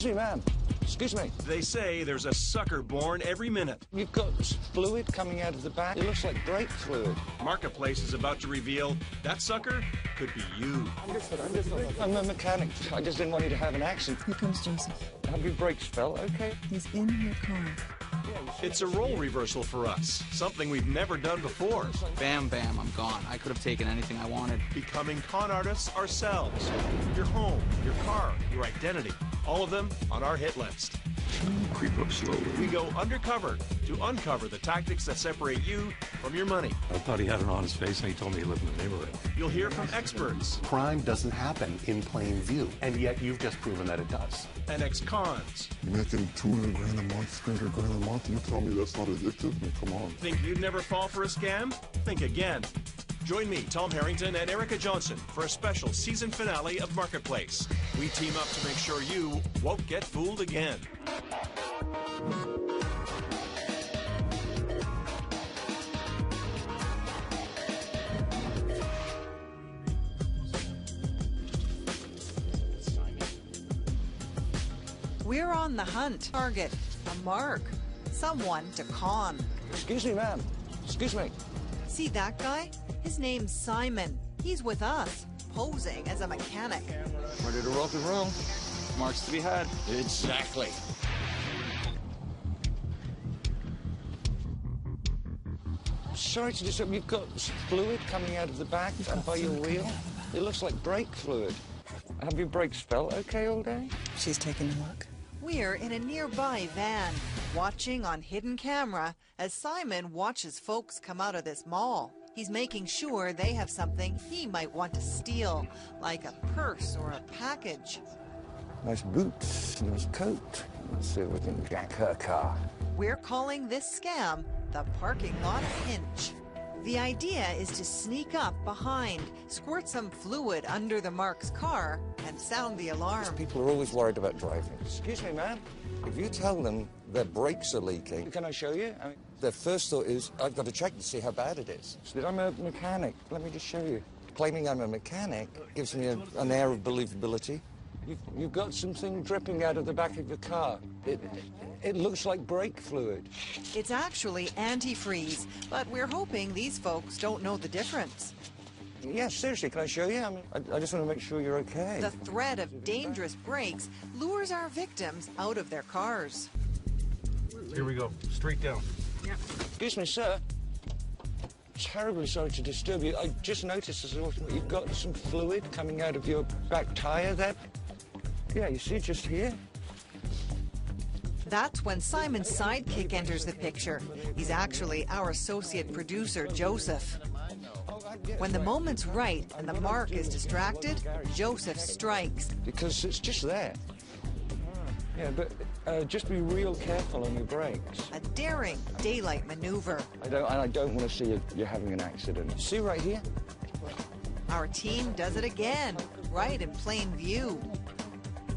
Excuse me, ma'am. Excuse me. They say there's a sucker born every minute. You've got fluid coming out of the back. It looks like brake fluid. Marketplace is about to reveal that sucker could be you. I'm a mechanic. I just didn't want you to have an accident. Here comes Joseph. Have your brakes felt okay? He's in your car. It's a role reversal for us, something we've never done before. Bam, bam, I'm gone. I could have taken anything I wanted. Becoming con artists ourselves. Your home, your car, your identity, all of them on our hit list. Creep up slowly. We go undercover to uncover the tactics that separate you from your money. I thought he had an honest face, and he told me he lived in the neighborhood. You'll hear from experts Crime doesn't happen in plain view, and yet you've just proven that it does. and ex-cons. You're making $200 grand a month, $300 grand a month, and you tell me that's not addictive? I mean, come on. Think you'd never fall for a scam? Think again. Join me, Tom Harrington, and Erica Johnson for a special season finale of Marketplace. We team up to make sure you won't get fooled again. We're on the hunt. Target, a mark, someone to con. Excuse me, ma'am. Excuse me. See that guy? His name's Simon. He's with us, posing as a mechanic. Ready to rock and roll? Marks to be had. Exactly. Sorry to disturb. You've got fluid coming out of the back and by your wheel. It looks like brake fluid. Have your brakes felt okay all day? She's taking a look. We're in a nearby van, watching on hidden camera as Simon watches folks come out of this mall. He's making sure they have something he might want to steal, like a purse or a package. Nice boots, nice coat. Let's see if we can jack her car. We're calling this scam the parking lot pinch. The idea is to sneak up behind, squirt some fluid under the Mark's car, and sound the alarm. People are always worried about driving. Excuse me, ma'am. If you tell them their brakes are leaking, can I show you? I mean, their first thought is, I've got to check to see how bad it is. So I'm a mechanic. Let me just show you. Claiming I'm a mechanic gives me an air of believability. You've got something dripping out of the back of your car. It looks like brake fluid. It's actually antifreeze, but we're hoping these folks don't know the difference. Yeah, seriously, can I show you? I just want to make sure you're okay. The threat of dangerous brakes lures our victims out of their cars. Here we go. Straight down. Excuse me, sir. Terribly sorry to disturb you. I just noticed as well, you've got some fluid coming out of your back tire there. Yeah, you see, just here. That's when Simon's sidekick enters the picture. He's actually our associate producer, Joseph. When the moment's right and the Mark is distracted, Joseph strikes. Because it's just there. Yeah, but just be real careful on your brakes. A daring daylight maneuver. I don't want to see you having an accident. See right here? Our team does it again, right in plain view.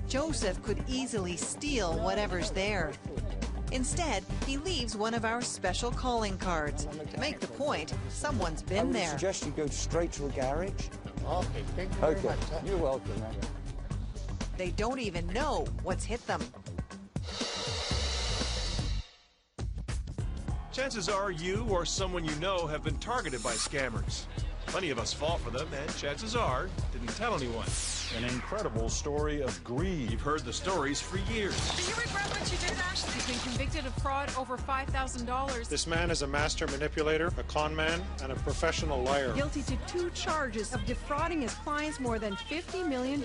Joseph could easily steal whatever's there. Instead, he leaves one of our special calling cards to make the point someone's been I would there. suggest you go straight to a garage. Okay, thank you very much. You're welcome, man. They don't even know what's hit them. Chances are you or someone you know have been targeted by scammers. Plenty of us fall for them, and chances are didn't tell anyone. An incredible story of greed. You've heard the stories for years. Do you regret what you did, Ashley? He's been convicted of fraud over $5,000. This man is a master manipulator, a con man, and a professional liar. Guilty to 2 charges of defrauding his clients more than $50 million.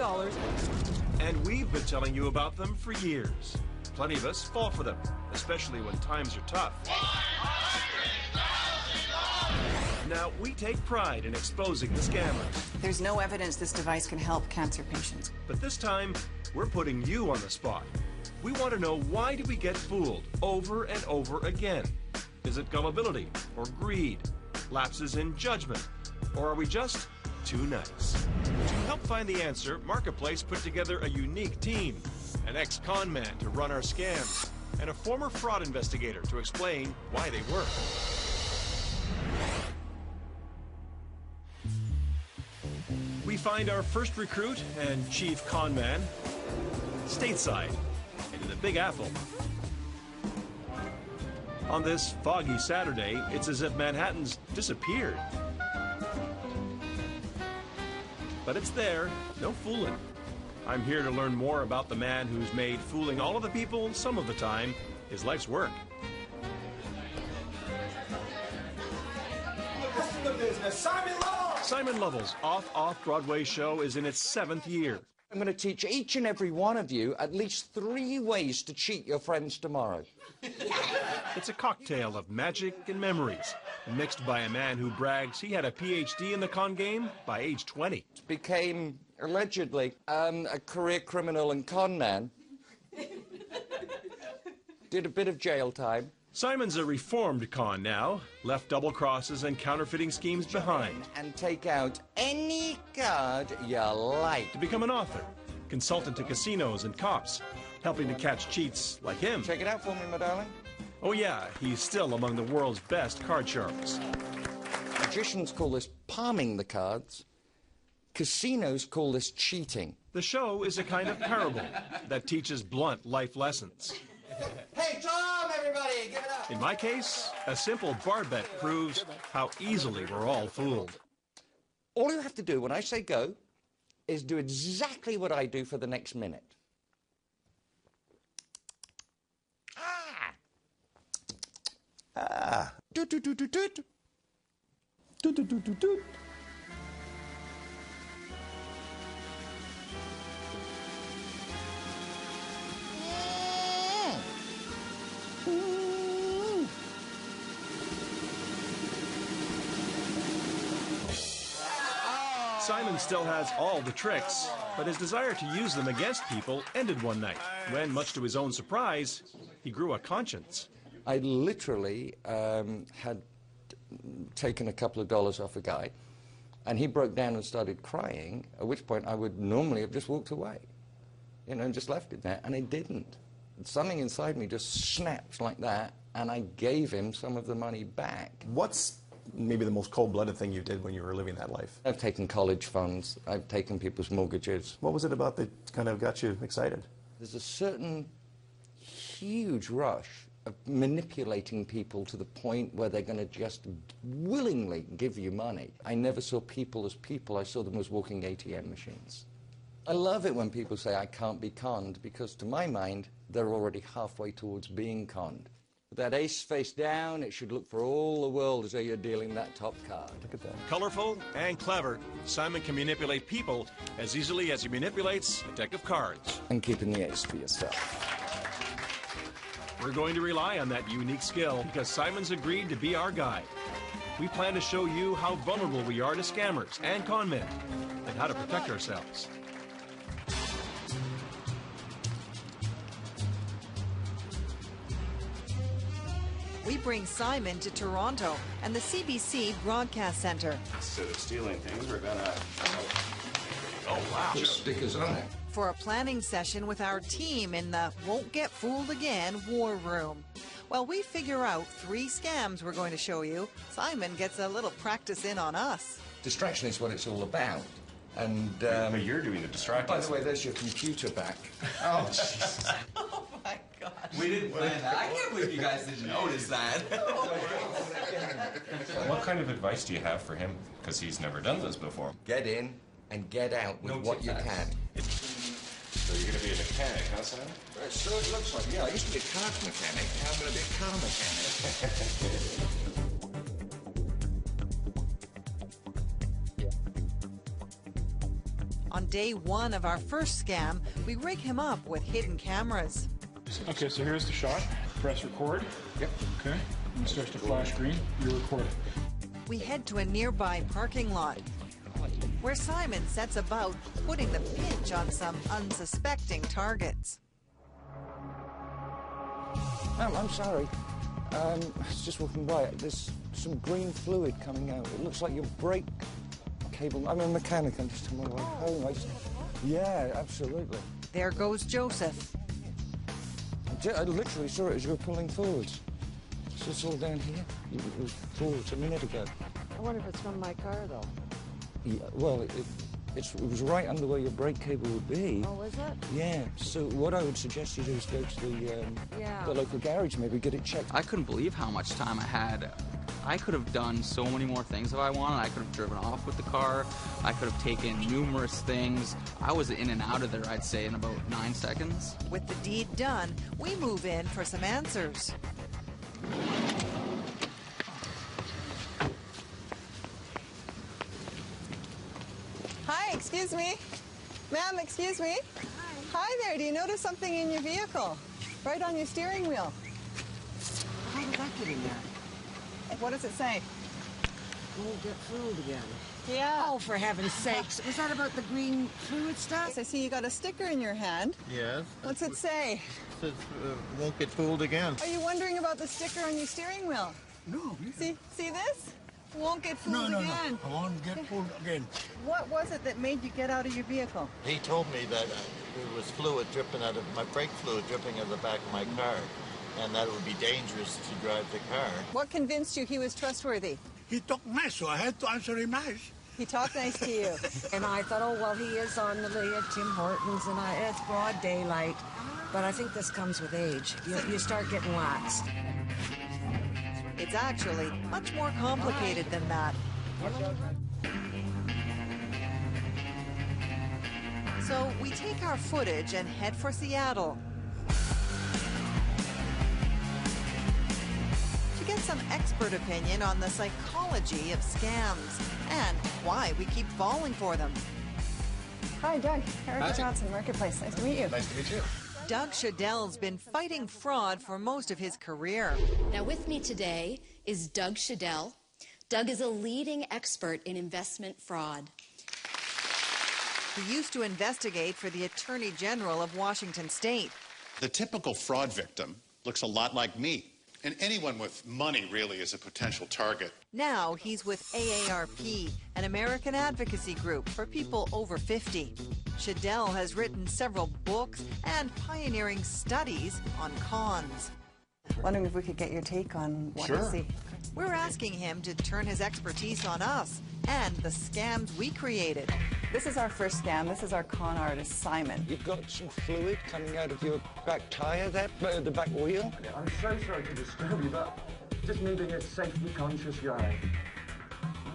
And we've been telling you about them for years. Plenty of us fall for them, especially when times are tough. Now, we take pride in exposing the scammers. There's no evidence this device can help cancer patients. But this time, we're putting you on the spot. We want to know, why do we get fooled over and over again? Is it gullibility or greed, lapses in judgment, or are we just too nice? To help find the answer, Marketplace put together a unique team. An ex-con man to run our scams, and a former fraud investigator to explain why they work. We find our first recruit and chief con man stateside Big Apple. On this foggy Saturday, it's as if Manhattan's disappeared. But it's there, no fooling. I'm here to learn more about the man who's made fooling all of the people some of the time his life's work. Simon Lovell's off-Broadway show is in its 7th year. I'm going to teach each and every one of you at least 3 ways to cheat your friends tomorrow. It's a cocktail of magic and memories, mixed by a man who brags he had a PhD in the con game by age 20. Became, allegedly, a career criminal and con man. Did a bit of jail time. Simon's a reformed con now, left double crosses and counterfeiting schemes behind. And take out any card you like. To become an author, consultant to casinos and cops, helping to catch cheats like him. Check it out for me, my darling. Oh yeah, he's still among the world's best card sharks. Magicians call this palming the cards. Casinos call this cheating. The show is a kind of parable that teaches blunt life lessons. Hey, Tom, everybody, give it up. In my case, a simple bar bet proves how easily we're all fooled. All you have to do when I say go is do exactly what I do for the next minute. Doot, doot, doot, doot, doot. Doot, doot, doot, doot, doot. Simon still has all the tricks, but his desire to use them against people ended one night when, much to his own surprise, he grew a conscience. I literally had taken a couple of dollars off a guy, and he broke down and started crying, at which point I would normally have just walked away, you know, and just left it there, and I didn't. Something inside me just snapped like that, and I gave him some of the money back. What's maybe the most cold-blooded thing you did when you were living that life? I've taken college funds. I've taken people's mortgages. What was it about that kind of got you excited? There's a certain huge rush of manipulating people to the point where they're going to just willingly give you money. I never saw people as people. I saw them as walking ATM machines. I love it when people say I can't be conned, because to my mind, they're already halfway towards being conned. With that ace face down, it should look for all the world as though you're dealing that top card. Look at that. Colorful and clever, Simon can manipulate people as easily as he manipulates a deck of cards. And keeping the ace for yourself. We're going to rely on that unique skill because Simon's agreed to be our guide. We plan to show you how vulnerable we are to scammers and con men and how to protect ourselves. We bring Simon to Toronto and the CBC Broadcast Centre. Instead of stealing things, we're gonna... Oh, wow. Put stickers on it. For a planning session with our team in the Won't Get Fooled Again War Room. While we figure out 3 scams we're going to show you, Simon gets a little practice in on us. Distraction is what it's all about. And but you're doing the distracting. by the way, there's your computer back. Oh, Jesus. Oh my God. We didn't plan that. I can't believe you guys didn't notice that. What kind of advice do you have for him? Because he's never done this before. Get in and get out with what you can. So you're going to be a mechanic, huh, Simon? So it looks like, yeah, I used to be a car mechanic. Now I'm going to be a car mechanic. On day 1 of our first scam, we rig him up with hidden cameras. Okay, so here's the shot. Press record. Yep. Okay. When it starts to flash green, you record it. We head to a nearby parking lot, where Simon sets about putting the pinch on some unsuspecting targets. I'm sorry. I was just walking by. There's some green fluid coming out. It looks like your brake cable. I'm a mechanic. I'm just on my way home. Yeah, absolutely. There goes Joseph. I literally saw it as you were pulling forwards. So it's all down here. It was forwards a minute ago. I wonder if it's from my car, though. Yeah, well, It was right under where your brake cable would be. Oh, is it? Yeah. So what I would suggest you do is go to the local garage, maybe get it checked. I couldn't believe how much time I had. I could have done so many more things if I wanted. I could have driven off with the car. I could have taken numerous things. I was in and out of there, I'd say, in about 9 seconds. With the deed done, we move in for some answers. Hi, excuse me. Ma'am, excuse me. Hi there, do you notice something in your vehicle? Right on your steering wheel. How did that get in there? What does it say? Won't get fooled again. Yeah. Oh, for heaven's sakes. Was that about the green fluid stuff? I see you got a sticker in your hand. Yes. What's it say? It says, won't get fooled again. Are you wondering about the sticker on your steering wheel? No. See this? Won't get fooled No. again. I won't get fooled again. What was it that made you get out of your vehicle? He told me that there was fluid dripping out of my brake fluid dripping out of the back of my car, and that it would be dangerous to drive the car. What convinced you he was trustworthy? He talked nice, so I had to answer him nice. He talked nice to you. And I thought, oh, well, he is on the way at Tim Hortons, and it's broad daylight. But I think this comes with age. You start getting lax. It's actually much more complicated than that. So we take our footage and head for Seattle to get some expert opinion on the psychology of scams and why we keep falling for them. Hi, Doug. Erica Johnson, Marketplace. Nice to meet you. Nice to meet you. Doug Shadell's been fighting fraud for most of his career. Now with me today is Doug Shadell. Doug is a leading expert in investment fraud. He used to investigate for the Attorney General of Washington State. The typical fraud victim looks a lot like me. And anyone with money really is a potential target. Now he's with AARP, an American advocacy group for people over 50. Shadell has written several books and pioneering studies on cons. Wondering if we could get your take on what you see. We're asking him to turn his expertise on us and the scams we created. This is our first scam. This is our con artist, Simon. You've got some fluid coming out of your back tyre there, the back wheel. I'm so sorry to disturb you, but just me being a safety conscious guy.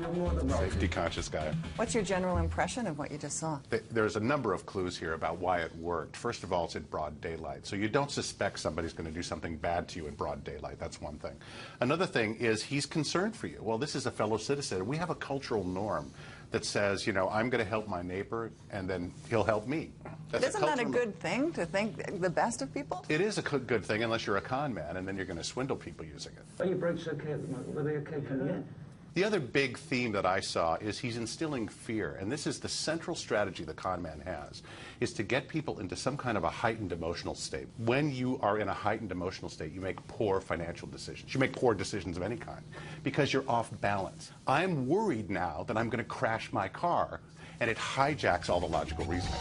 You're more than welcome. Safety conscious guy. What's your general impression of what you just saw? There's a number of clues here about why it worked. First of all, it's in broad daylight. So you don't suspect somebody's going to do something bad to you in broad daylight. That's one thing. Another thing is he's concerned for you. Well, this is a fellow citizen. We have a cultural norm that says, you know, I'm going to help my neighbor, and then he'll help me. Isn't that a good thing, to think the best of people? It is a good thing, unless you're a con man, and then you're going to swindle people using it. Are your brakes okay at the moment? Were they okay coming in? The other big theme that I saw is he's instilling fear, and this is the central strategy the con man has, is to get people into some kind of a heightened emotional state. When you are in a heightened emotional state, you make poor financial decisions. You make poor decisions of any kind because you're off balance. I'm worried now that I'm going to crash my car, and it hijacks all the logical reasoning.